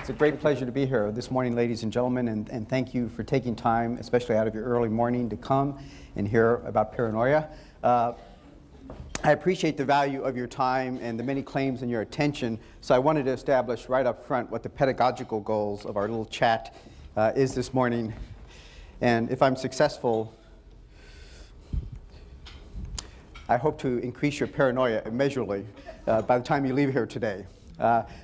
It's a great pleasure to be here this morning, ladies and gentlemen, and thank you for taking time, especially out of your early morning, to come and hear about paranoia. I appreciate the value of your time and the many claims and your attention, so I wanted to establish right up front what the pedagogical goals of our little chat is this morning. And if I'm successful, I hope to increase your paranoia immeasurably by the time you leave here today.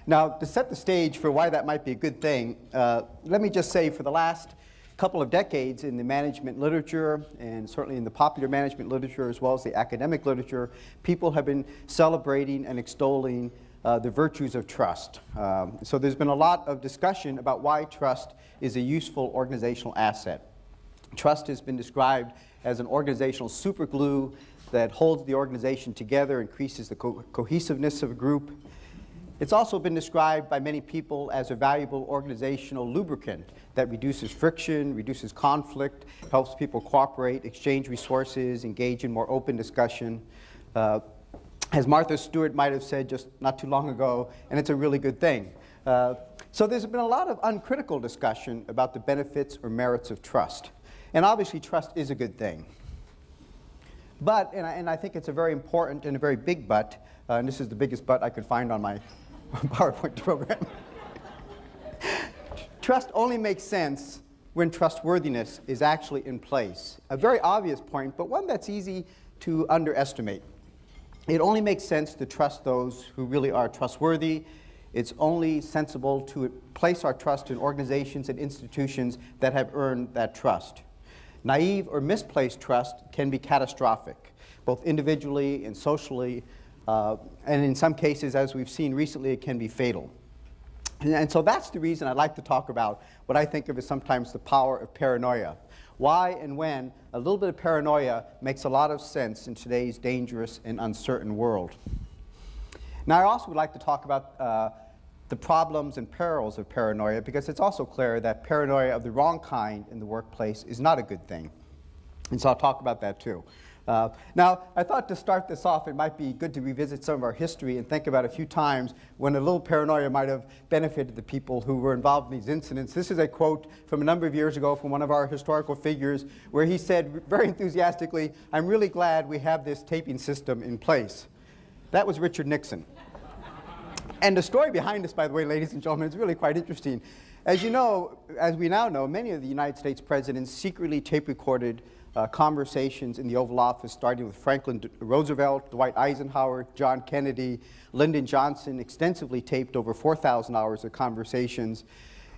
Now, to set the stage for why that might be a good thing, let me just say for the last couple of decades in the management literature, and certainly in the popular management literature as well as the academic literature, people have been celebrating and extolling the virtues of trust. So there's been a lot of discussion about why trust is a useful organizational asset. Trust has been described as an organizational superglue that holds the organization together, increases the cohesiveness of a group. It's also been described by many people as a valuable organizational lubricant that reduces friction, reduces conflict, helps people cooperate, exchange resources, engage in more open discussion. As Martha Stewart might have said just not too long ago, and it's a really good thing. So there's been a lot of uncritical discussion about the benefits or merits of trust. And obviously trust is a good thing. But, and I think it's a very important and a very big but, and this is the biggest but I could find on my PowerPoint program. Trust only makes sense when trustworthiness is actually in place. A very obvious point, but one that's easy to underestimate. It only makes sense to trust those who really are trustworthy. It's only sensible to place our trust in organizations and institutions that have earned that trust. Naive or misplaced trust can be catastrophic, both individually and socially, and in some cases, as we've seen recently, it can be fatal. And so that's the reason I'd like to talk about what I think of as sometimes the power of paranoia. Why and when a little bit of paranoia makes a lot of sense in today's dangerous and uncertain world. Now, I also would like to talk about the problems and perils of paranoia, because it's also clear that paranoia of the wrong kind in the workplace is not a good thing. And so I'll talk about that too. Now, I thought to start this off, it might be good to revisit some of our history and think about a few times when a little paranoia might have benefited the people who were involved in these incidents. This is a quote from a number of years ago from one of our historical figures where he said very enthusiastically, "I'm really glad we have this taping system in place." That was Richard Nixon. And the story behind this, by the way, ladies and gentlemen, is really quite interesting. As you know, as we now know, many of the United States presidents secretly tape recorded conversations in the Oval Office, starting with Franklin Roosevelt, Dwight Eisenhower, John Kennedy, Lyndon Johnson extensively taped over 4,000 hours of conversations.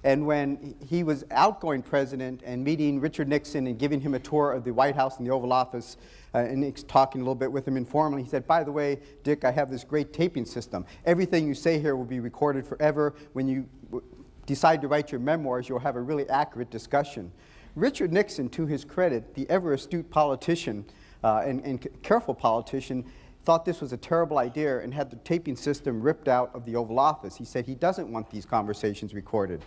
And when he was outgoing president and meeting Richard Nixon and giving him a tour of the White House and the Oval Office, and talking a little bit with him informally, he said, "By the way, Dick, I have this great taping system. Everything you say here will be recorded forever. When you decide to write your memoirs, you'll have a really accurate discussion." Richard Nixon, to his credit, the ever-astute politician and careful politician, thought this was a terrible idea and had the taping system ripped out of the Oval Office. He said he doesn't want these conversations recorded.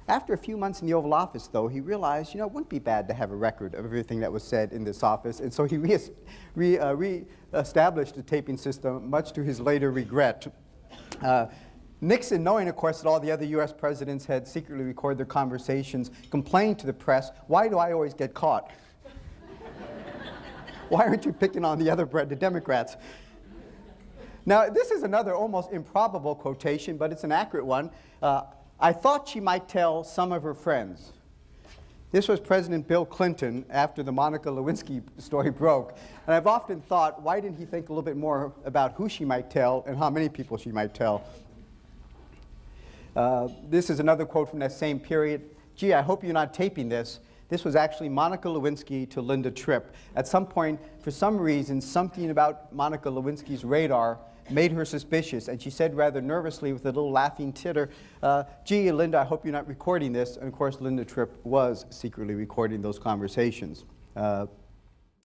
After a few months in the Oval Office, though, he realized, you know, it wouldn't be bad to have a record of everything that was said in this office, and so he re-established the taping system, much to his later regret. Nixon, knowing, of course, that all the other U.S. presidents had secretly recorded their conversations, complained to the press, "Why do I always get caught? Why aren't you picking on the Democrats?" Now, this is another almost improbable quotation, but it's an accurate one. "I thought she might tell some of her friends." This was President Bill Clinton after the Monica Lewinsky story broke. And I've often thought, why didn't he think a little bit more about who she might tell and how many people she might tell? This is another quote from that same period. "Gee, I hope you're not taping this." This was actually Monica Lewinsky to Linda Tripp. At some point, for some reason, something about Monica Lewinsky's radar made her suspicious, and she said rather nervously with a little laughing titter, "Gee, Linda, I hope you're not recording this." And of course, Linda Tripp was secretly recording those conversations.